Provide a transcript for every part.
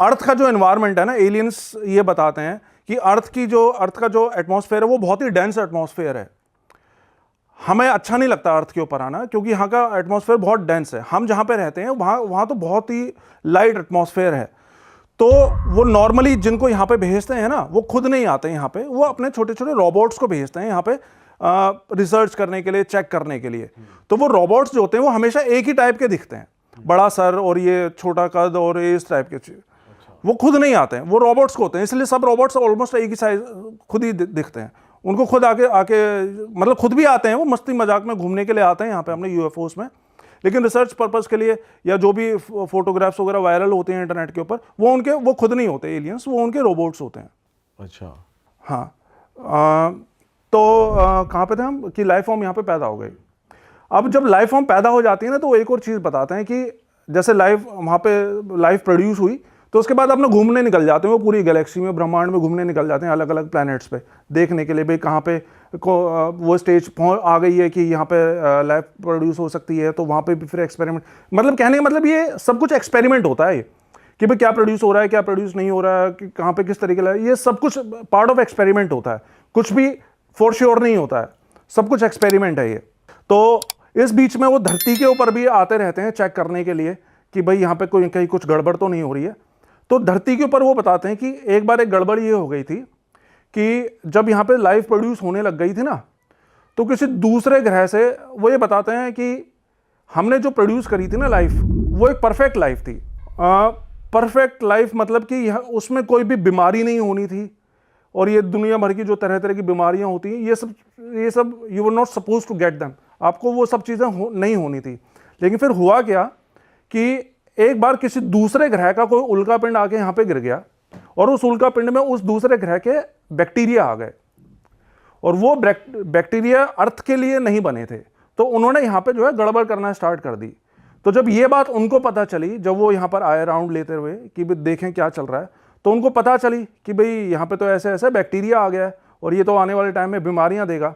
अर्थ का जो एनवायरनमेंट है ना, एलियंस ये बताते हैं कि अर्थ का जो एटमॉस्फेयर है वो बहुत ही डेंस एटमॉस्फेयर है। हमें अच्छा नहीं लगता अर्थ के ऊपर आना, क्योंकि यहाँ का एटमॉस्फेयर बहुत डेंस है। हम जहाँ पे रहते हैं वहाँ वहाँ तो बहुत ही लाइट एटमॉस्फेयर है। तो वो नॉर्मली जिनको यहाँ पे भेजते हैं ना, वो खुद नहीं आते हैं यहाँ पे, वो अपने छोटे छोटे रोबोट्स को भेजते हैं यहाँ पे रिसर्च करने के लिए, चेक करने के लिए। तो वो रोबोट्स जो होते हैं वो हमेशा एक ही टाइप के दिखते हैं, बड़ा सर और ये छोटा कद और ये इस टाइप के। वो खुद नहीं आते हैं, वो रोबोट्स को होते हैं, इसलिए सब रोबोट्स ऑलमोस्ट एक ही साइज खुद ही दिखते हैं। उनको खुद आके आके मतलब खुद भी आते हैं, वो मस्ती मजाक में घूमने के लिए आते हैं यहाँ पे अपने यूएफओस में, लेकिन रिसर्च पर्पस के लिए या जो भी फोटोग्राफ्स वगैरह वायरल होते हैं इंटरनेट के ऊपर, वो खुद नहीं होते एलियंस, वो उनके रोबोट्स होते हैं। अच्छा, हाँ। कहाँ पे थे हम कि लाइफ फॉर्म यहाँ पे पैदा हो गई। अब जब लाइफ फॉर्म पैदा हो जाती है ना, तो एक और चीज़ बताते हैं कि जैसे वहाँ पे लाइफ प्रोड्यूस हुई, तो उसके बाद अपना घूमने निकल जाते हैं, वो पूरी गैलेक्सी में, ब्रह्मांड में घूमने निकल जाते हैं, अलग अलग प्लैनेट्स पे देखने के लिए भाई कहाँ पे वो स्टेज आ गई है कि यहाँ पे लाइफ प्रोड्यूस हो सकती है, तो वहाँ पे भी फिर एक्सपेरिमेंट, मतलब कहने का मतलब ये सब कुछ एक्सपेरिमेंट होता है कि भाई क्या प्रोड्यूस हो रहा है, क्या प्रोड्यूस नहीं हो रहा है, कि कहाँ पे किस तरीके का, ये सब कुछ पार्ट ऑफ एक्सपेरिमेंट होता है। कुछ भी फॉर श्योर नहीं होता है, सब कुछ एक्सपेरिमेंट है ये। तो इस बीच में वो धरती के ऊपर भी आते रहते हैं चेक करने के लिए कि भाई यहाँ पे कोई कहीं कुछ गड़बड़ तो नहीं हो रही है। तो धरती के ऊपर वो बताते हैं कि एक बार एक गड़बड़ ये हो गई थी कि जब यहाँ पे लाइफ प्रोड्यूस होने लग गई थी ना, तो किसी दूसरे ग्रह से वो ये बताते हैं कि हमने जो प्रोड्यूस करी थी ना लाइफ, वो एक परफेक्ट लाइफ थी। परफेक्ट लाइफ मतलब कि उसमें कोई भी बीमारी नहीं होनी थी, और ये दुनिया भर की जो तरह तरह की बीमारियां होती हैं, ये सब you were not suppose to get them, आपको वो सब चीज़ें नहीं होनी थी। लेकिन फिर हुआ क्या कि एक बार किसी दूसरे ग्रह का कोई उल्का पिंड आके यहाँ पे गिर गया, और उस उल्का पिंड में उस दूसरे ग्रह के बैक्टीरिया आ गए, और वो बैक्टीरिया अर्थ के लिए नहीं बने थे, तो उन्होंने यहाँ पे जो है गड़बड़ करना स्टार्ट कर दी। तो जब ये बात उनको पता चली, जब वो यहाँ पर आए राउंड लेते हुए कि भाई देखें क्या चल रहा है, तो उनको पता चली कि भाई यहाँ पे तो ऐसे ऐसे बैक्टीरिया आ गया है, और ये तो आने वाले टाइम में बीमारियाँ देगा।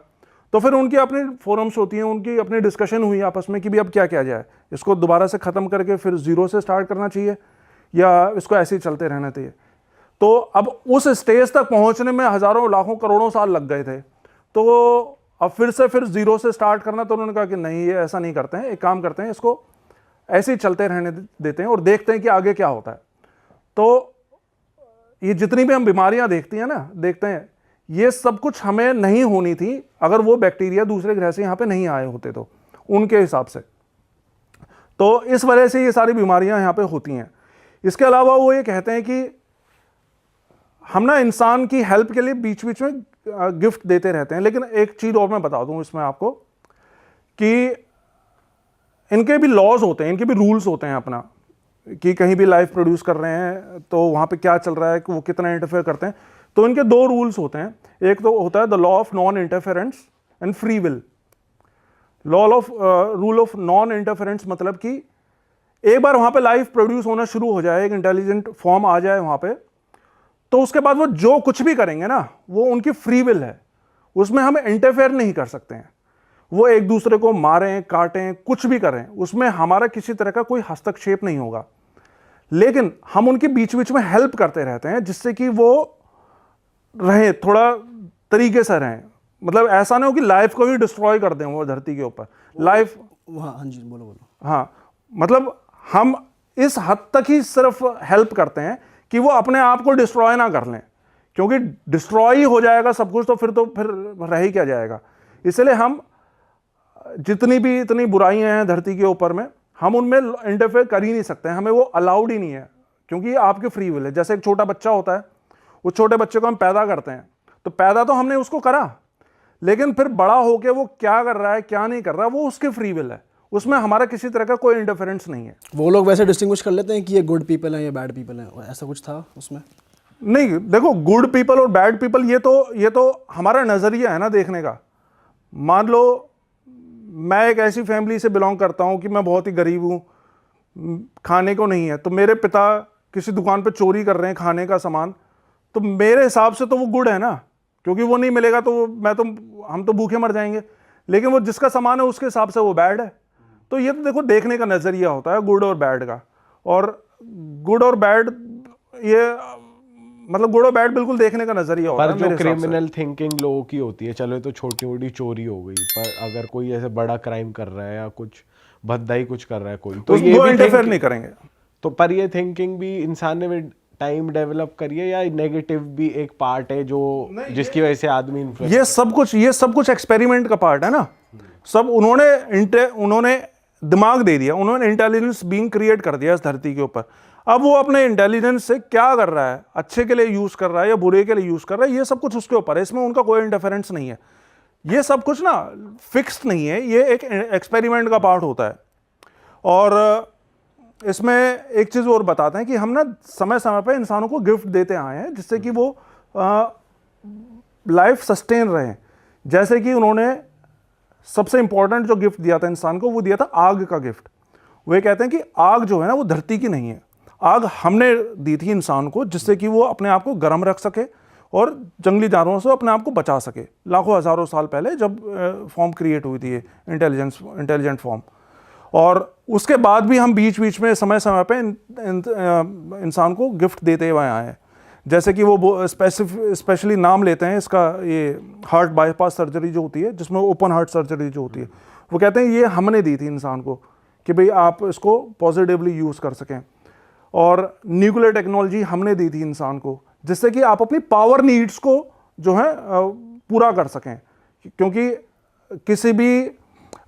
तो फिर उनकी अपनी फोरम्स होती हैं, उनकी अपनी डिस्कशन हुई आपस में कि भी अब क्या किया जाए, इसको दोबारा से ख़त्म करके फिर ज़ीरो से स्टार्ट करना चाहिए या इसको ऐसे ही चलते रहना चाहिए। तो अब उस स्टेज तक पहुंचने में हज़ारों लाखों करोड़ों साल लग गए थे, तो अब फिर ज़ीरो से स्टार्ट करना, तो उन्होंने कहा कि नहीं, ये ऐसा नहीं करते हैं, एक काम करते हैं, इसको ऐसे ही चलते रहने देते हैं और देखते हैं कि आगे क्या होता है। तो ये जितनी भी हम बीमारियां देखते हैं, ये सब कुछ हमें नहीं होनी थी अगर वो बैक्टीरिया दूसरे ग्रह से यहाँ पे नहीं आए होते, तो उनके हिसाब से। तो इस वजह से ये सारी बीमारियां यहाँ पे होती हैं। इसके अलावा वो ये कहते हैं कि हम ना इंसान की हेल्प के लिए बीच बीच में गिफ्ट देते रहते हैं। लेकिन एक चीज़ और मैं बता दूं इसमें आपको कि इनके भी लॉज होते हैं, इनके भी रूल्स होते हैं अपना, कि कहीं भी लाइफ प्रोड्यूस कर रहे हैं तो वहाँ पे क्या चल रहा है, कि वो कितना इंटरफेयर करते हैं। तो इनके दो रूल्स होते हैं। एक तो होता है the law of non interference and free will. Rule of non interference मतलब कि एक बार वहाँ पे लाइफ प्रोड्यूस होना शुरू हो जाए, एक इंटेलिजेंट फॉर्म आ जाए वहाँ पे, तो उसके बाद वो जो कुछ भी करेंगे ना, वो उनकी फ्री विल है, उसमें हम इंटरफेयर नहीं कर सकते हैं। वो एक दूसरे को मारें, काटें, कुछ भी करें, उसमें हमारा किसी तरह का कोई हस्तक्षेप नहीं होगा। लेकिन हम उनके बीच बीच में हेल्प करते रहते हैं, जिससे कि वो रहें, थोड़ा तरीके से रहें। मतलब ऐसा नहीं हो कि लाइफ को ही डिस्ट्रॉय कर दें वो धरती के ऊपर लाइफ। हाँ जी, बोलो। हाँ, मतलब हम इस हद तक ही सिर्फ हेल्प करते हैं कि वो अपने आप को डिस्ट्रॉय ना कर लें, क्योंकि डिस्ट्रॉय ही हो जाएगा सब कुछ, तो फिर रह ही क्या जाएगा। इसलिए हम इतनी बुराइयां हैं धरती के ऊपर में, हम उनमें इंटरफेयर कर ही नहीं सकते हैं, हमें वो अलाउड ही नहीं है, क्योंकि ये आपके फ्री विल है। जैसे एक छोटा बच्चा होता है, उस छोटे बच्चे को हम पैदा करते हैं, तो पैदा तो हमने उसको करा, लेकिन फिर बड़ा होके वो क्या कर रहा है क्या नहीं कर रहा, वो उसके फ्री विल है, उसमें हमारा किसी तरह का कोई इंटरफेरेंस नहीं है। वो लोग वैसे डिस्टिंग्विश कर लेते हैं कि ये गुड पीपल हैं, ये बैड पीपल हैं, ऐसा कुछ था उसमें? नहीं, देखो, गुड पीपल और बैड पीपल ये तो हमारा नज़रिया है ना देखने का। मान लो मैं एक ऐसी फैमिली से बिलोंग करता हूँ कि मैं बहुत ही गरीब हूँ, खाने को नहीं है, तो मेरे पिता किसी दुकान पे चोरी कर रहे हैं खाने का सामान, तो मेरे हिसाब से तो वो गुड है ना, क्योंकि वो नहीं मिलेगा तो हम तो भूखे मर जाएंगे। लेकिन वो जिसका सामान है उसके हिसाब से वो बैड है। तो ये तो देखो देखने का नज़रिया होता है गुड और बैड का, और गुड और बैड ये मतलब गुड और बैड बिल्कुल देखने का नजरिया होता पर है जो मेरे हिसाब से। क्रिमिनल थिंकिंग लोगों की होती है, चलो ये तो छोटी मोटी चोरी हो गई, पर अगर कोई ऐसे बड़ा क्राइम कर रहा है या कुछ भद्दाई कुछ कर रहा है कोई, तो ये वो भी इंटरफेयर नहीं करेंगे। तो पर ये थिंकिंग भी इंसान ने टाइम डेवलप करी है, या नेगेटिव भी एक पार्ट है जो जिसकी वजह से आदमी इन्फ्लुएंस? ये सब कुछ एक्सपेरिमेंट का पार्ट है ना। सब उन्होंने दिमाग दे दिया, उन्होंने इंटेलिजेंस बीइंग क्रिएट कर दिया इस धरती के ऊपर। अब वो अपने इंटेलिजेंस से क्या कर रहा है, अच्छे के लिए यूज कर रहा है या बुरे के लिए यूज कर रहा है, ये सब कुछ उसके ऊपर है। इसमें उनका कोई इंटरफेरेंस नहीं है। ये सब कुछ ना फिक्स्ड नहीं है, ये एक एक्सपेरिमेंट का पार्ट होता है। और इसमें एक चीज़ और बताते हैं कि हम ना समय समय पर इंसानों को गिफ्ट देते आए हैं जिससे कि वो लाइफ सस्टेन रहे। जैसे कि उन्होंने सबसे इंपॉर्टेंट जो गिफ्ट दिया था इंसान को, वो दिया था आग का गिफ्ट। वे कहते हैं कि आग जो है ना वो धरती की नहीं है, आग हमने दी थी इंसान को जिससे कि वो अपने आप को गर्म रख सके और जंगली जानवरों से अपने आप को बचा सके। लाखों हज़ारों साल पहले जब फॉर्म क्रिएट हुई थी ये इंटेलिजेंट फॉर्म। और उसके बाद भी हम बीच बीच में समय समय पे इंसान को गिफ्ट देते हुए आए हैं। जैसे कि वो स्पेशली नाम लेते हैं इसका, ये हार्ट बाईपास सर्जरी जो होती है, जिसमें ओपन हार्ट सर्जरी जो होती है, वो कहते हैं ये हमने दी थी इंसान को कि भाई आप इसको पॉजिटिवली यूज़ कर सकें। और न्यूक्लियर टेक्नोलॉजी हमने दी थी इंसान को जिससे कि आप अपनी पावर नीड्स को जो है पूरा कर सकें। क्योंकि किसी भी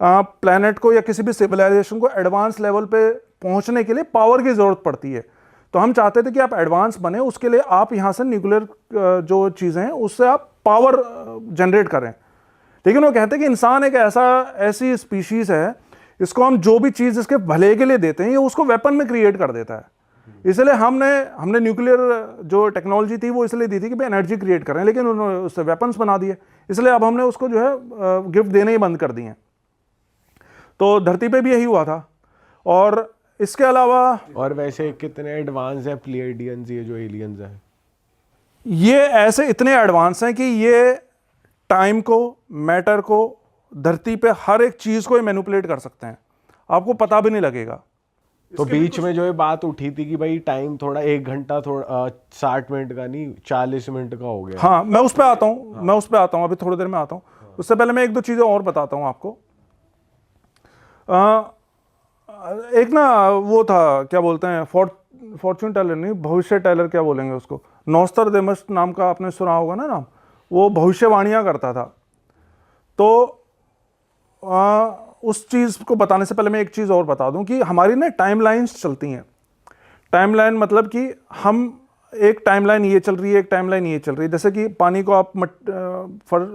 प्लैनेट को या किसी भी सिविलाइजेशन को एडवांस लेवल पे पहुंचने के लिए पावर की ज़रूरत पड़ती है। तो हम चाहते थे कि आप एडवांस बने, उसके लिए आप यहाँ से न्यूक्लियर जो चीज़ें हैं उससे आप पावर जनरेट करें। लेकिन वो कहते हैं कि इंसान एक ऐसी स्पीशीज़ है, इसको हम जो भी चीज़ इसके भले के लिए देते हैं ये उसको वेपन में क्रिएट कर देता है। इसलिए हमने न्यूक्लियर जो टेक्नोलॉजी थी वो इसलिए दी थी कि भाई एनर्जी क्रिएट कर रहे हैं, लेकिन उन्होंने उससे वेपन्स बना दिए। इसलिए अब हमने उसको जो है गिफ्ट देने ही बंद कर दिए। तो धरती पे भी यही हुआ था। और इसके अलावा और वैसे कितने एडवांस है प्लेडियंस, ये जो एलियंस हैं? ये ऐसे इतने एडवांस हैं कि ये टाइम को, मैटर को, धरती पे हर एक चीज़ को ये मैनिपुलेट कर सकते हैं, आपको पता भी नहीं लगेगा। तो बीच में जो ये बात उठी थी कि भाई टाइम थोड़ा 1 घंटा थोड़ा 60 मिनट का नहीं 40 मिनट का हो गया। हाँ, मैं उस पर आता हूँ, अभी थोड़ी देर में आता हूँ। उससे पहले मैं 1-2 चीज़ें और बताता हूँ आपको। एक ना वो था, क्या बोलते हैं, फॉर्च्यून टेलर नहीं, भविष्य टेलर क्या बोलेंगे उसको, नॉस्ट्राडेमस नाम का आपने सुना होगा ना नाम। वो भविष्यवाणियाँ करता था। तो उस चीज़ को बताने से पहले मैं एक चीज़ और बता दूं कि हमारी ना टाइमलाइंस चलती हैं। टाइमलाइन मतलब कि हम एक टाइमलाइन ये चल रही है, एक टाइमलाइन ये चल रही है। जैसे कि पानी को आप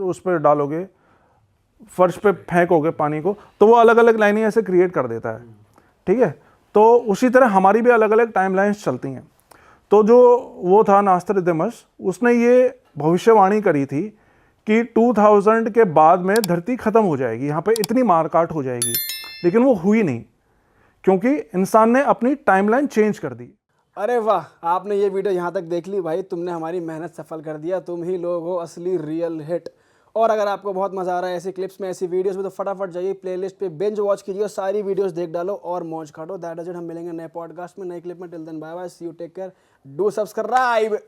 उस पर डालोगे, फर्श पे फेंकोगे पानी को, तो वो अलग अलग लाइनें ऐसे क्रिएट कर देता है, ठीक है। तो उसी तरह हमारी भी अलग अलग टाइमलाइंस चलती हैं। तो जो वो था नॉस्ट्राडेमस, उसने ये भविष्यवाणी करी थी कि 2000 के बाद में धरती ख़त्म हो जाएगी, यहाँ पे इतनी मारकाट हो जाएगी। लेकिन वो हुई नहीं, क्योंकि इंसान ने अपनी टाइमलाइन चेंज कर दी। अरे वाह, आपने ये वीडियो यहाँ तक देख ली भाई, तुमने हमारी मेहनत सफल कर दिया। तुम ही लोग हो असली रियल हिट। और अगर आपको बहुत मज़ा आ रहा है ऐसी क्लिप्स में, ऐसी वीडियोस में, तो फटाफट जाइए प्लेलिस्ट पे बिंज वॉच कीजिए और सारी वीडियोस देख डालो और मौज काटो। That is it. हम मिलेंगे नए पॉडकास्ट में, नए क्लिप में। Till then bye bye, see you, take care, do subscribe.